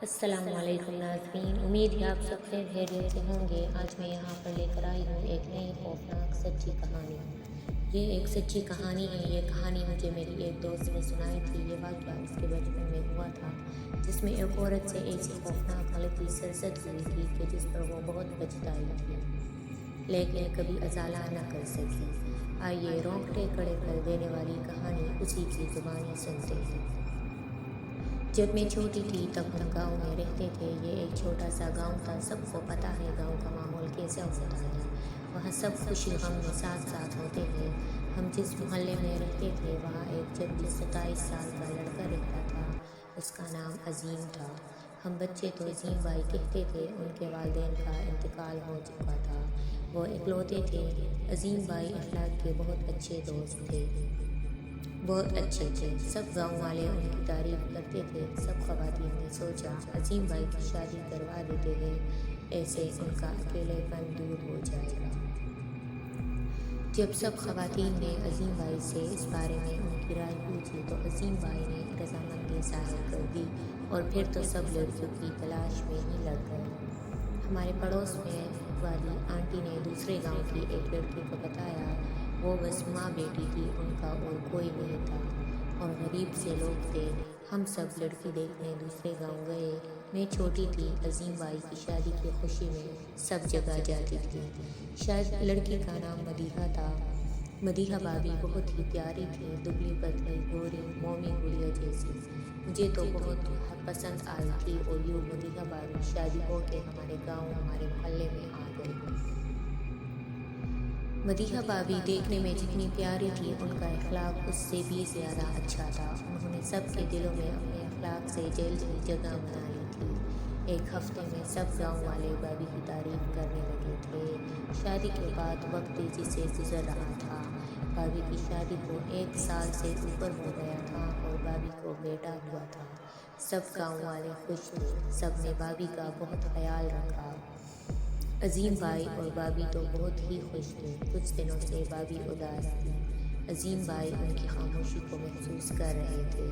السلام علیکم ناظرین، امید ہے آپ سب خیریت سے ہوں گے۔ آج میں یہاں پر لے کر آئی ہوں ایک نئی خوفناک سچی کہانی۔ یہ ایک سچی کہانی ہے۔ یہ کہانی مجھے میری ایک دوست نے سنائی تھی۔ یہ واقعہ اس کے بچپن میں ہوا تھا، جس میں ایک عورت سے ایسی خوفناک غلطی سرزد ہوئی تھی کہ جس پر وہ بہت پچھتائی تھی، لیکن کبھی ازالہ نہ کر سکی۔ آئیے رونگٹے کھڑے کر دینے والی کہانی اسی کی زبانی سنتے ہیں۔ جب میں چھوٹی تھی تب ہم گاؤں میں رہتے تھے۔ یہ ایک چھوٹا سا گاؤں تھا۔ سب کو پتہ ہے گاؤں کا ماحول کیسا ہوتا ہے۔ وہاں سب خوشی غم میں ساتھ ساتھ ہوتے ہیں۔ ہم جس محلے میں رہتے تھے وہاں ایک 26-27 سال کا لڑکا رہتا تھا۔ اس کا نام عظیم تھا۔ ہم بچے تو عظیم بھائی کہتے تھے۔ ان کے والدین کا انتقال ہو چکا تھا۔ وہ اکلوتے تھے۔ عظیم بھائی اخلاق کے بہت اچھے دوست تھے، بہت اچھے تھے۔ سب گاؤں والے ان کی تعریف کرتے تھے۔ سب خواتین نے سوچا عظیم بھائی کی شادی کروا دیتے ہیں، ایسے ان کا اکیلے پن دور ہو جائے گا۔ جب سب خواتین نے عظیم بھائی سے اس بارے میں ان کی رائے پوچھی تو عظیم بھائی نے رضامندی ظاہر کر دی، اور پھر تو سب لڑکیوں کی تلاش میں ہی لگ گئے۔ ہمارے پڑوس میں والی آنٹی نے دوسرے گاؤں کی ایک لڑکی کو بتایا۔ وہ بس ماں بیٹی تھی، ان کا اور کوئی نہیں تھا، اور غریب سے لوگ تھے۔ ہم سب لڑکی دیکھنے دوسرے گاؤں گئے۔ میں چھوٹی تھی۔ عظیم بھائی کی شادی کی خوشی میں سب جگہ جاتی تھی۔ شاید لڑکی کا نام مدیحہ تھا۔ مدیحہ بھابھی بہت ہی پیاری تھی، دبلی پتلی گوری مومی گڑیا جیسی۔ مجھے تو بہت پسند آئی تھی، اور یوں مدیحہ بھابھی شادی ہو کے ہمارے گاؤں ہمارے محلے میں آ گئی۔ مدیحہ بھابھی دیکھنے میں جتنی پیاری تھی، ان کا اخلاق اس سے بھی زیادہ اچھا تھا۔ انہوں نے سب کے دلوں میں اپنے اخلاق سے جلدی جگہ بنا لی تھی۔ ایک ہفتے میں سب گاؤں والے بھابھی کی تعریف کرنے لگے تھے۔ شادی کے بعد وقت تیزی سے گزر رہا تھا۔ بھابھی کی شادی کو 1 سال سے اوپر ہو گیا تھا، اور بھابھی کو بیٹا ہوا تھا۔ سب گاؤں والے خوش تھے۔ سب نے بھابھی کا بہت خیال رکھا۔ عظیم بھائی اور بھابھی تو بہت ہی خوش تھے۔ کچھ دنوں سے بھابھی اداس تھی۔ عظیم بھائی ان کی خاموشی کو محسوس کر رہے تھے۔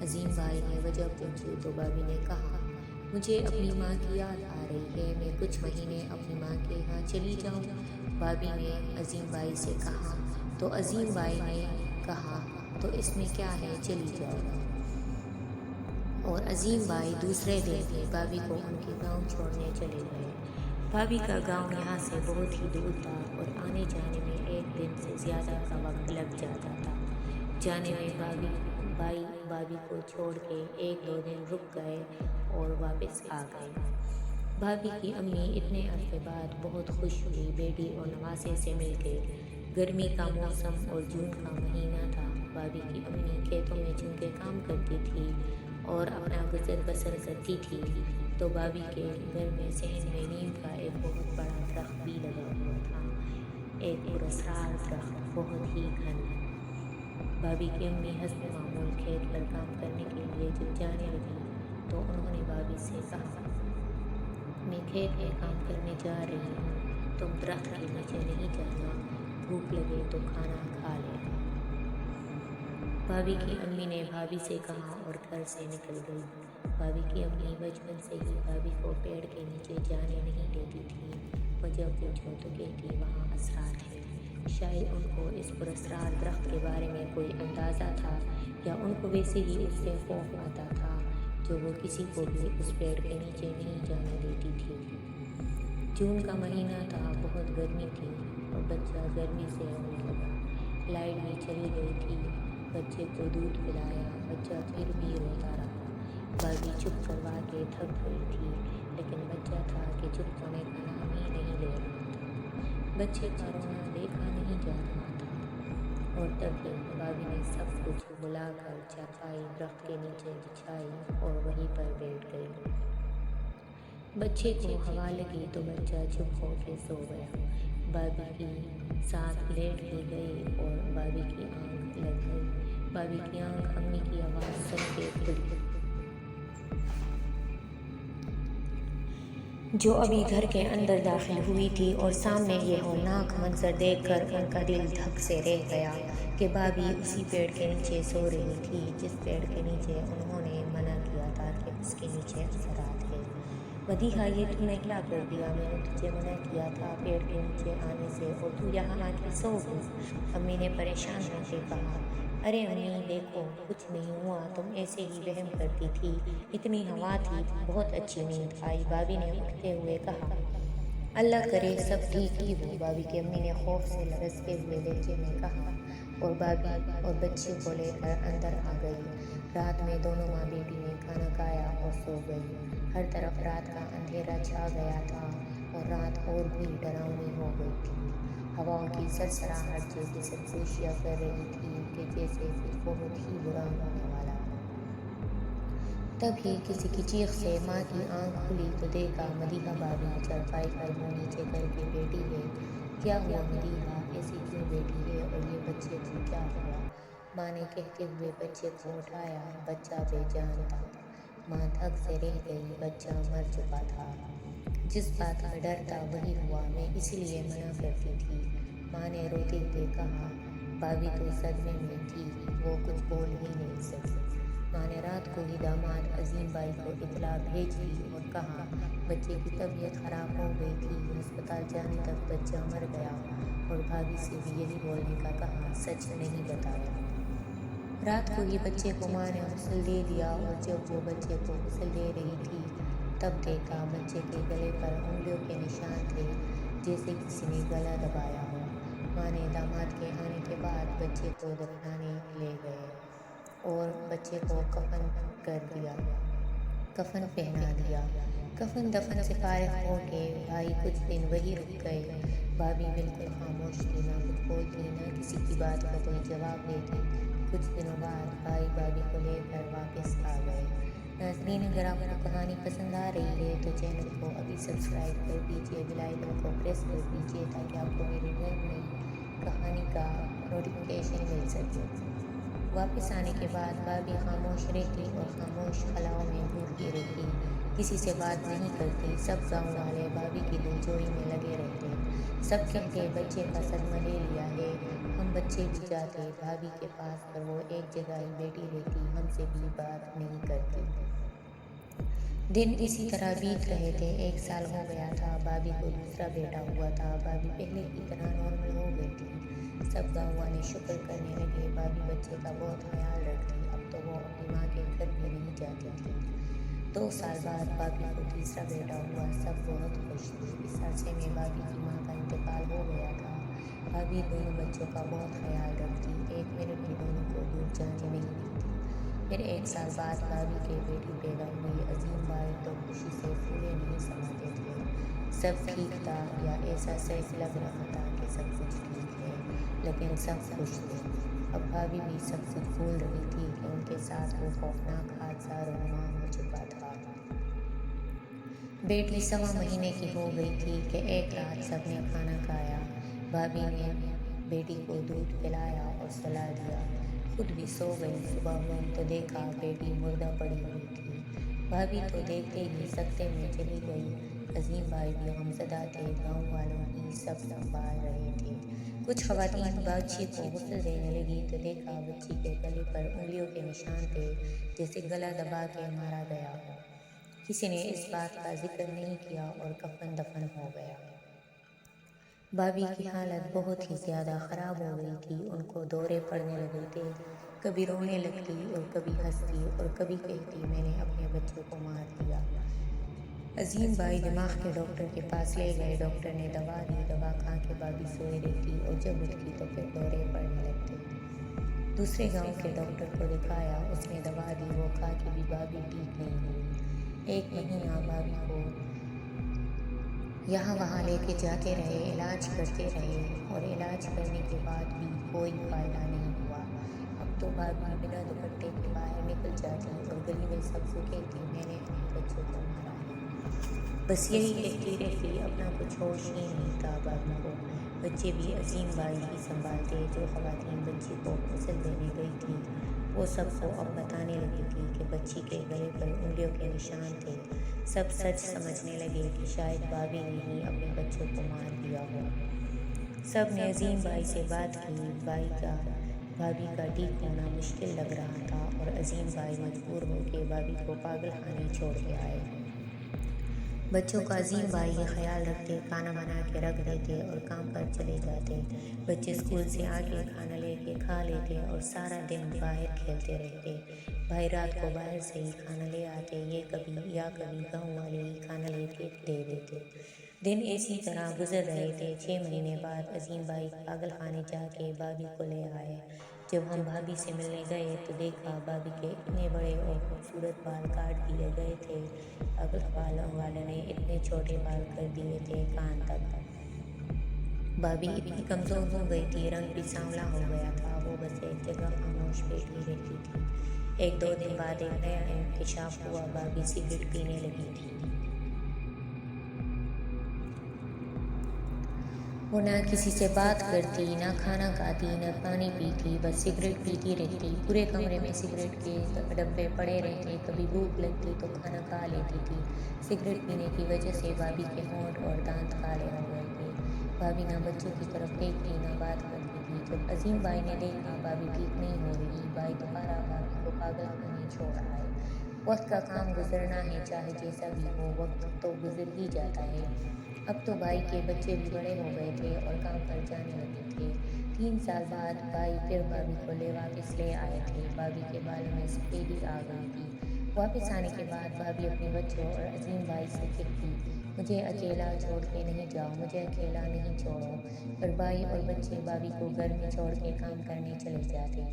عظیم بھائی نے وجہ پوچھی تو بھابھی نے کہا، مجھے اپنی ماں کی یاد آ رہی ہے، میں کچھ مہینے اپنی ماں کے یہاں چلی جاؤں۔ بھابھی نے عظیم بھائی سے کہا، تو عظیم بھائی نے کہا، تو اس میں کیا ہے، چلی جاؤ۔ اور عظیم بھائی دوسرے دن ہی بھابھی کو ان کے گاؤں چھوڑنے چلے گئے۔ بھابھی کا گاؤں یہاں سے بہت ہی دور تھا، اور آنے جانے میں 1 دن سے زیادہ کا وقت لگ جاتا تھا۔ جانے میں بھائی بھابھی کو چھوڑ کے 1-2 دن رک گئے اور واپس آ گئے۔ بھابھی کی امی اتنے عرصے بعد بہت خوش ہوئی۔ بیٹی اور نواسے سے مل کے۔ گرمی کا موسم اور جون کا مہینہ تھا۔ بھابھی کی امی کھیتوں میں چن کے کام کرتی تھی اور اپنا گزر بسر کرتی تھی، تو بھابھی کے گھر میں صحن میں نیم کا ایک بہت بڑا درخت بھی لگا ہوا تھا، ایک پراسرار درخت، بہت ہی گھنا۔ بھابھی کی امی حسب معمول کھیت پر کام کرنے کے لیے جب جانے لگی تو انہوں نے بھابھی سے کہا، میں کھیت میں کام کرنے جا رہی ہوں، تم درخت کے نیچے نہیں جانا، بھوک لگے تو کھانا کھا لینا۔ بھابھی کی امی نے بھابھی سے کہا اور گھر سے نکل گئی۔ بھابھی کی امی بچپن سے ہی بھابھی کو پیڑ کے نیچے جانے نہیں دیتی تھی۔ وجہ پوچھو تو کہتی، وہاں اسرار ہے۔ شاید ان کو اس پراسرار درخت کے بارے میں کوئی اندازہ تھا، یا ان کو ویسے ہی اس سے خوف آتا تھا، جو وہ کسی کو بھی اس پیڑ کے نیچے نہیں جانے دیتی تھی۔ جون کا مہینہ تھا، بہت گرمی تھی، اور بچہ گرمی سے رونے لگا۔ لائٹ بھی چلی گئی تھی۔ بچے کو دودھ پلایا، بچہ پھر بھی روتا رہا۔ بھابھی چپ کروا کے تھک گئی تھی، لیکن بچہ تھا کہ چپ ہونے کا نام ہی نہیں لے رہا تھا۔ بچے کا رونا دیکھا نہیں جا رہا تھا، اور تبھی بھابھی نے سب کچھ بھلا کر چارپائی درخت کے نیچے بچھائی اور وہیں پر بیٹھ گئی۔ بچے کو ہوا لگی تو بچہ چپ ہو کے سو گیا۔ بھابھی کی ساتھ لیٹ بھی گئی اور بھابھی کی آنکھ لگ گئی۔ بھابھی کی آنکھ امی کی آواز سن کے کھلی، جو ابھی گھر کے اندر داخل ہوئی تھی، اور سامنے یہ ہولناک منظر دیکھ کر ان کا دل دھک سے رہ گیا کہ بھابھی اسی پیڑ کے نیچے سو رہی تھی، جس پیڑ کے نیچے انہوں نے منع کیا تھا کہ اس کے نیچے اثرات ہے۔ مدیحہ یہ تم نے کیا کر دیا؟ میں نے تجھے منع کیا تھا پیڑ کے نیچے آنے سے اور تو یہاں آ کے سو گئی۔ امی نے پریشان ہو کے کہا۔ ارے امی دیکھو کچھ نہیں ہوا، تم ایسے ہی وہم کرتی تھی، اتنی ہوا تھی، بہت اچھی نیند آئی، بھابھی نے اٹھتے ہوئے کہا۔ اللہ کرے سب ٹھیک ہی ہو، بھابھی کی امی نے خوف سے لرزتے ہوئے لہجے میں کہا، اور بھابھی اور بچے کو لے کر اندر آ گئی۔ رات میں دونوں ماں بیٹی نے کھانا کھایا اور سو گئی۔ ہر طرف رات کا اندھیرا چھا گیا تھا اور رات اور بھی ڈراؤنی ہو گئی تھی۔ ہواؤں کی سرسراہٹ جیسی سرگوشیاں کر رہی تھی کہ جیسے کچھ بہت ہی برا ہونے والا ہے۔ تبھی کسی کی چیخ سے ماں کی آنکھ کھلی تو دیکھا مدیحہ بھابھی چارپائی پر منہ نیچے کر کے بیٹھی ہے۔ کیا ہوا مدیحہ، ایسی کیوں بیٹھی ہے اور یہ بچے کو کیا ہوا؟ ماں نے کہتے ہوئے بچے کو اٹھایا۔ بچہ بے جان تھا، ماں دھک سے رہ گئی، بچہ مر چکا تھا۔ جس بات کا ڈر تھا وہی ہوا، میں اس لیے منع کرتی تھی، ماں نے روتے ہوئے کہا۔ بھابھی تو صدمے میں تھی، وہ کچھ بول ہی نہیں سکی۔ ماں نے رات کو ہی داماد عظیم بھائی کو اطلاع بھیج دی اور کہا بچے کی طبیعت خراب ہو گئی تھی، ہسپتال جانے تک بچہ مر گیا، اور بھابھی سے بھی یہی بولنے کا کہا، سچ نہیں بتایا۔ رات کو ہی بچے کو ماں نے غسل دے دیا اور جب وہ بچے کو غسل دے رہی تھی تب دیکھا بچے کے گلے پر انگلیوں کے نشان تھے، جیسے کسی نے گلا دبایا ہو۔ ماں نے داماد کے آنے کے بعد بچے کو دفنانے لے گئے اور بچے کو کفن کر دیا، کفن پہنا دیا۔ کفن دفن سے فارغ ہو کے بھائی کچھ دن وہی رک گئے۔ بھابھی بالکل خاموش تھی، نہ کچھ بولتی، نہ کسی کی بات کا کوئی جواب دیتی۔ کچھ دنوں بعد بھائی بھابھی کو لے کر واپس آ گئے۔ ناظرین، اگر آپ کو کہانی پسند آ رہی ہے تو چینل کو ابھی سبسکرائب کر دیجیے، بیل آئیکن کو پریس کر دیجیے تاکہ آپ کو میری نئی نئی کہانی کا نوٹیفیکیشن مل سکے۔ واپس آنے کے بعد بھابھی خاموش رہتی اور خاموش خلاؤں میں گھومتی رہتی، کسی سے بات نہیں کرتی۔ سب گاؤں والے بھابھی کی دلجوئی میں لگے رہتے، سب کہتے بچے کا صدمہ لے لیا ہے۔ ہم بچے بھی جاتے بھابھی کے پاس پر وہ ایک جگہ ہی بیٹھی رہتی، ہم سے بھی بات نہیں کرتی۔ دن اسی طرح بیت رہے تھے۔ 1 سال ہو گیا تھا، بھابھی کو دوسرا بیٹا ہوا تھا۔ بھابھی پہلے کی طرح نارمل ہو گئی تھی۔ سب گاؤں والے شکر کرنے لگے، بھابھی بچے کا بہت خیال رکھتی، اب تو وہ اپنی ماں کے گھر بھی نہیں جاتی تھی۔ 2 سال بعد بھابھی کو تیسرا بیٹا ہوا، سب بہت خوش تھے۔ اس عرصے میں بھابھی کی ماں کا انتقال ہو گیا تھا۔ بھابھی دونوں بچوں کا بہت خیال رکھتی، 1 منٹ بھی دونوں کو دور جانے نہیں دیتی۔ پھر 1 سال بعد بھابھی کے بیٹی پیدا ہوئی۔ عظیم بھائی تو خوشی سے پھولے نہیں سماتے تھے۔ سب ٹھیک تھا، یا ایسا صرف لگ رہا تھا کہ سب کچھ ٹھیک ہے، لیکن سب خوش تھے۔ اب بھابھی بھی سب کچھ بھول رہی تھی کہ ان کے ساتھ وہ خوفناک حادثہ رونما ہو چکا تھا۔ بیٹی 1.25 مہینے کی ہو گئی تھی کہ ایک رات سب نے کھانا کھایا۔ بھابھی نے بیٹی کو دودھ پلایا اور سلا دیا، خود بھی سو گئی۔ صبح ہوئی تو دیکھا بیٹی مردہ پڑی ہوئی تھی۔ بھابھی تو دیکھتے ہی سکتے میں چلی گئی۔ عظیم بھائی بھی غمزدہ تھے، گاؤں والوں ہی سب سنبھال رہے تھے۔ کچھ خواتین بچی کو غسل دینے لگی تو دیکھا بچی کے گلے پر انگلیوں کے نشان تھے، جیسے گلا دبا کے مارا گیا ہو۔ کسی نے اس بات کا ذکر نہیں کیا اور کفن دفن ہو گیا۔ بھابھی کی حالت بہت ہی زیادہ خراب ہو گئی تھی، ان کو دورے پڑنے لگے تھے، کبھی رونے لگتی اور کبھی ہنستی اور کبھی کہتی میں نے اپنے بچوں کو مار دیا۔ عظیم بھائی دماغ کے ڈاکٹر کے پاس لے گئے، ڈاکٹر نے دوا دی، دوا کھا کے بھابھی سوئے رہتی اور جب اٹھتی تو پھر دورے پڑنے لگتے۔ دوسرے گاؤں کے ڈاکٹر کو دکھایا، اس نے دوا دی، وہ کھا کے بھی بھابھی ٹھیک نہیں ہوئی۔ 1 مہینہ بھابھی کو یہاں وہاں لے کے جاتے رہے، علاج کرتے رہے، اور علاج کرنے کے بعد بھی کوئی فائدہ نہیں ہوا۔ اب تو بھابھی بنا دوپٹے کے باہر نکل جاتی اور گلی میں سب کو کہتی میں نے اپنے بچوں کو مارا ہے۔ بس یہی کہتی رہتی، اپنا کچھ ہوش ہی نہیں تھا بھابھی کو۔ بچے بھی عظیم بھائی ہی سنبھالتے۔ جو خواتین بچی کو غسل دینے گئی تھی وہ سب کو اب بتانے لگی تھی کہ بچی کے گلے پر انگلیوں کے نشان تھے۔ سب سچ سمجھنے لگے کہ شاید بھابھی نے ہی اپنے بچوں کو مار دیا ہو۔ سب نے عظیم بھائی سے بات کی، بھائی کا بھابھی کا ٹھیک ہونا مشکل لگ رہا تھا اور عظیم بھائی مجبور ہو کے بھابھی کو پاگل خانے چھوڑ کے آئے۔ بچوں کا عظیم بھائی یہ خیال رکھتے، کھانا بنا کے رکھ دیتے اور کام پر چلے جاتے۔ بچے اسکول سے آ کے کھانا لے کے کھا لیتے اور سارا دن باہر کھیلتے رہتے۔ بھائی رات کو باہر سے ہی کھانا لے آتے، یہ کبھی گاؤں والے ہی کھانا لے کے دے دیتے۔ دن اسی طرح گزر رہے تھے۔ 6 مہینے بعد عظیم بھائی پاگل خانے جا کے بھابھی کو لے آئے۔ جب ہم بھابھی سے ملنے گئے تو دیکھا بھابھی کے اتنے بڑے اور خوبصورت بال کاٹ دیے گئے تھے۔ پاگل والے نے اتنے چھوٹے بال کر دیے تھے کان تک۔ بھابھی اتنی کمزور ہو گئی تھی، رنگ بھی سانولا ہو گیا تھا، وہ بس ایک جگہ خاموش بیٹھی رہتی تھی۔ 1-2 دن بعد ایک نیا انکشاف ہوا، بھابھی سگریٹ پینے لگی تھی۔ وہ نہ کسی سے بات کرتی، نہ کھانا کھاتی، نہ پانی پیتی، بس سگریٹ پیتی رہتی۔ پورے کمرے میں سگریٹ کے ڈبے پڑے رہتے، کبھی بھوک لگتی تو کھانا کھا لیتی تھی۔ سگریٹ پینے کی وجہ سے بھابھی کے ہونٹ اور دانت کالے ہو گئے تھے۔ بھابھی نہ بچوں کی طرف دیکھتی نہ بات کرتی تھی۔ جب عظیم بھائی نے دیکھا بھابھی ٹھیک نہیں ہو رہی، بھائی دوبارہ بھابھی کو پاگل خانے چھوڑ آئے۔ وقت کا کام گزرنا ہے، چاہے جیسا بھی ہو، وقت تو گزر ہی جاتا ہے۔ اب تو بھائی کے بچے بھی بڑے ہو گئے تھے اور کام پر جانے لگے تھے۔ 3 سال بعد بھائی پھر بھابھی کو واپس لے آئے تھے۔ بھابھی کے بالوں میں سفیدی آ گئی تھی۔ واپس آنے کے بعد بھابھی اپنے بچوں اور عظیم بھائی سے کہتی، مجھے اکیلا چھوڑ کے نہیں جاؤ، مجھے اکیلا نہیں چھوڑو۔ پر بھائی اور بچے بھابھی کو گھر میں چھوڑ کے کام کرنے چلے جاتے۔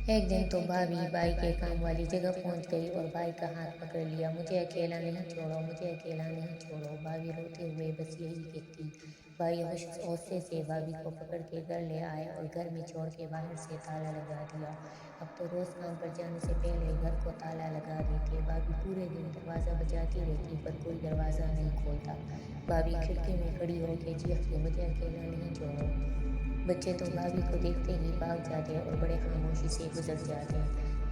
ایک دن تو بھابھی بھائی کے کام والی جگہ پہنچ گئی اور بھائی کا ہاتھ پکڑ لیا، مجھے اکیلا نہیں چھوڑو، مجھے اکیلا نہیں چھوڑو۔ بھابھی روتے ہوئے بس یہی کہتی۔ بھائی غصے سے بھابھی کو پکڑ کے گھر لے آئے اور گھر میں چھوڑ کے باہر سے تالا لگا دیا۔ اب تو روز کام پر جانے سے پہلے گھر کو تالا لگا دیتے۔ بھابھی پورے دن دروازہ بجاتی رہتی پر کوئی دروازہ نہیں کھولتا۔ بھابھی کھڑکی میں کھڑی ہو کے چیختی، مجھے اکیلا نہیں چھوڑو۔ بچے تو بھابھی کو دیکھتے ہی بھاگ جاتے اور بڑے خاموشی سے گزر جاتے۔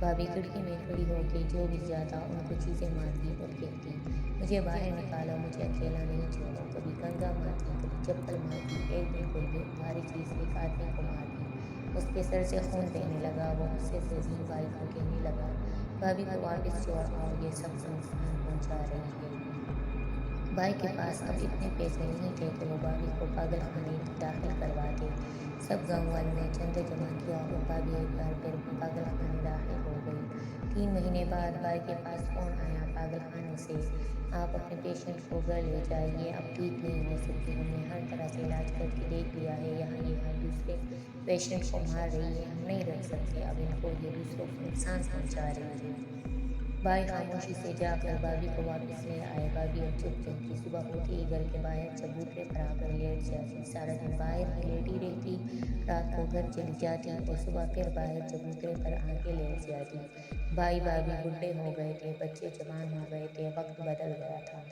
بھابھی کھڑکی میں کھڑی ہو کے جو بھی جاتا ان کو چیزیں مارتی اور کہتی، مجھے باہر نکالو، مجھے اکیلا نہیں چھوڑو۔ کبھی کنگا مارتی، کبھی چپل مارتی۔ ایک دن کوئی بھاری چیز ایک آدمی کو مار دی، اس کے سر سے خون بہنے لگا۔ وہ غصے سے عظیم بھائی کو کہنے لگا، بھابھی کو واپس چھوڑ آؤ، یہ سب کو نقصان پہنچا رہی ہے۔ بھائی کے پاس اب اتنے پیسے نہیں تھے کہ وہ بھابھی کو پاگل خانے داخل کرواتے۔ سب گاؤں والوں نے چندے جمع کیا اور بھابھی ایک بار پھر پاگل خانے داخل ہو گئی۔ 3 مہینے بعد بھائی کے پاس فون آیا پاگل خانے سے، آپ اپنے پیشنٹ کو گھر لے جائیے، اب ٹھیک نہیں ہو سکتی، ہم نے ہر طرح سے علاج کر کے دیکھ لیا ہے، یہاں یہ دوسرے پیشنٹ کو مار رہی ہے، ہم نہیں رکھ سکتے اب ان کو، یہ دوسروں کو نقصان پہنچا رہی ہے۔ بھائی خاموشی سے جا کر بھابھی کو واپس لے آئے۔ بھابھی اب چپ رہتی، صبح ہوتے ہی گھر کے باہر چبوترے پر آ کر لیٹ جاتی، سارا دن باہر ہی لیٹی رہتی، رات کو گھر چلی جاتی اور صبح پھر باہر چبوترے پر آ کے لیٹ جاتی۔ بھائی بھابھی بوڑھے ہو گئے تھے، بچے جوان ہو گئے تھے، وقت بدل گیا تھا۔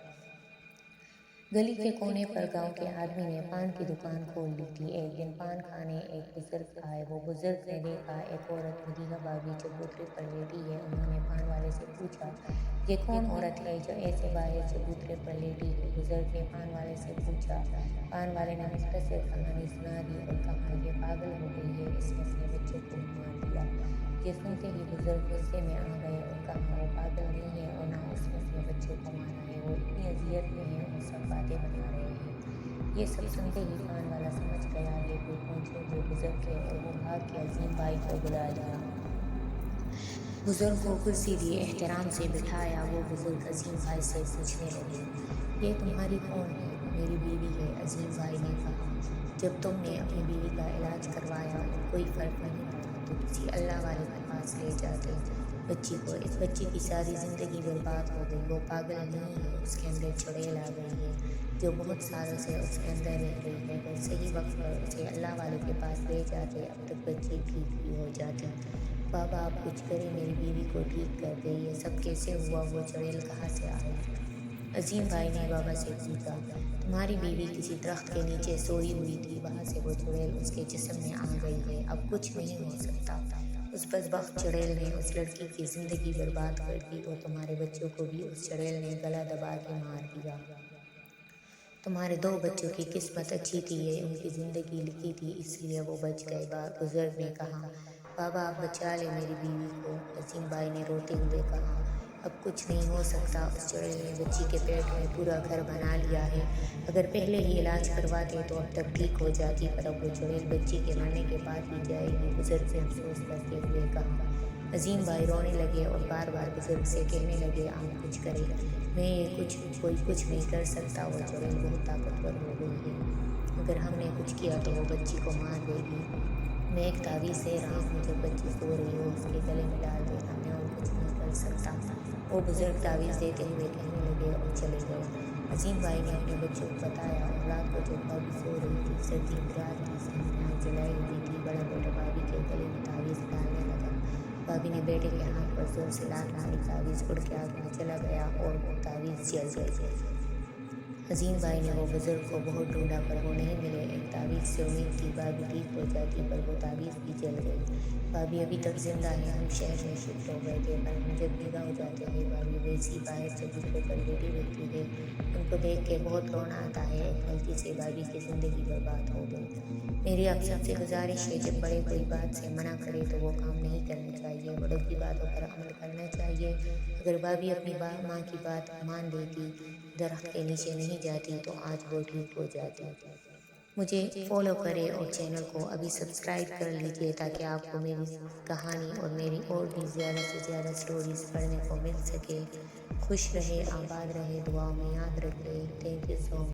گلی کے کونے پر گاؤں کے آدمی نے پان کی دکان کھول لی تھی۔ ایک دن پان کھانے ایک بزرگ آئے، وہ بزرگ نے دیکھا ایک عورت مدیحہ بھابھی چبوترے پر لیٹی ہے۔ انہوں نے پان والے سے پوچھا، یہ کون عورت ہے جو ایسے باہر چبوترے پر لیٹی ہے؟ بزرگ نے پان والے سے پوچھا۔ پان والے نے مختصر کہانی سنا دی اور کہا، یہ پاگل ہو گئی ہے، اس نے اپنے بچوں کو مار دیا۔ یہ سنتے ہی بزرگ غصے میں آ گئے اور کہا، وہ پاگل نہیں ہے اور نہ اس نے اپنے بچوں کو مارا ہے، وہ اتنی اذیت میں ہے اور سب باتیں بنا رہے ہیں۔ یہ سب سنتے ہی پان والا سمجھ گیا یہ کوئی پہنچے ہوئے بزرگ ہے اور وہ بھاگ کے عظیم بھائی کو بلا لیا۔ بزرگ کو کرسی دی، احترام سے بٹھایا۔ وہ بزرگ عظیم بھائی سے پوچھنے لگے، یہ تمہاری کون ہے؟ میری بیوی ہے، عظیم بھائی نے کہا۔ جب تم نے اپنی بیوی کا علاج کروایا اور کوئی فرق نہیں پڑا تو کسی اللہ والے کے پاس لے جاتے بچی کو، اس بچی کی ساری زندگی برباد ہو گئی، وہ پاگل نہیں ہے، اس کے اندر چڑیل آ گئی ہے جو بہت سالوں سے اس کے اندر رہ رہی ہے، اگر صحیح وقت پر اسے اللہ والے کے پاس لے جاتے اب تک بچی ٹھیک بھی ہو جاتی۔ بابا آپ کچھ کریں، میری بیوی کو ٹھیک کر دے، یہ سب کیسے ہوا، وہ چڑیل کہاں سے آئی؟ عظیم بھائی نے بابا سے پوچھا، تمہاری بیوی کسی درخت کے نیچے سوئی ہوئی تھی، وہاں سے وہ چڑیل اس کے جسم میں آ گئی ہے، اب کچھ نہیں ہو سکتا، اس بدبخت چڑیل نے اس لڑکی کی زندگی برباد کر دی اور تمہارے بچوں کو بھی اس چڑیل نے گلا دبا کے مار دیا۔ تمہارے 2 بچوں کی قسمت اچھی تھی، یہ ان کی زندگی لکھی تھی، اس لیے وہ بچ گئے۔ بزرگ نے کہا۔ بابا اب بچا لے میری بیوی کو، عظیم بھائی نے روتے ہوئے کہا۔ اب کچھ نہیں ہو سکتا، اس چڑیل نے بچی کے پیٹ میں پورا گھر بنا لیا ہے، اگر پہلے ہی علاج کرواتے تو اب تک ٹھیک ہو جاتی، پر اب وہ چڑیل بچی کے مرنے کے بعد بھی جائے گی، بزرگ نے افسوس کرتے ہوئے کہا۔ عظیم بھائی رونے لگے اور بار بار بزرگ سے کہنے لگے، آپ کچھ کریں، کوئی کچھ نہیں کر سکتا، وہ چڑیل بہت طاقتور ہو گئی ہے، اگر ہم نے کچھ کیا تو وہ بچی کو مار دے گی۔ میں ایک تعویذ دے رہا ہوں، جب بچی سو رہی ہو اس کے گلے میں ڈال دینا، میں اور کچھ نہیں کر سکتا۔ وہ بزرگ تعویذ دیتے ہوئے کہنے لگے اور چلے گئے۔ عظیم بھائی نے اپنے بچوں کو بتایا اور رات کو جب بھابھی سو رہی تھی، سردی کی رات تھی، سب نے آگ جلائی ہوئی تھی، بڑا بیٹا بھابھی کے گلے میں تعویذ ڈالنے لگا، بھابھی نے بیٹے کے ہاتھ پر زور سے لات ماری، تعویذ اڑ کے آگ میں چلا گیا اور وہ تعویذ جل گئی۔ عظیم بھائی نے وہ بزرگ کو بہت ڈھونڈا پر وہ نہیں ملے، ایک تعویذ سے امید تھی بھابھی ٹھیک ہو جاتی، پر وہ تعویذ بھی جل گئی۔ بھابھی ابھی تک زندہ ہے، ہم شہر میں شفٹ ہو گئے تھے، پر ہم جب بھی گاؤں جاتے ہیں بھابھی ویسی باہر چبوترے پر لیٹی رہتی ہے، ان کو دیکھ کے بہت رونا آتا ہے، ایک غلطی سے بھابھی کی زندگی برباد ہو گئی۔ میری آپ سب سے گزارش ہے، جب بڑے کوئی بات سے منع کرے تو وہ کام نہیں کرنا چاہیے، بڑوں کی باتوں پر عمل کرنا چاہیے۔ اگر بھابھی اپنی ماں کی بات مان لیتی، درخت کے نیچے نہیں جاتی، تو آج وہ ٹھیک ہو جاتی۔ مجھے فالو کریں اور چینل کو ابھی سبسکرائب کر لیجئے تاکہ آپ کو میری کہانی اور میری اور بھی زیادہ سے زیادہ سٹوریز پڑھنے کو مل سکے۔ خوش رہے، آباد رہے، دعاؤں میں یاد رکھے۔ Thank you so much.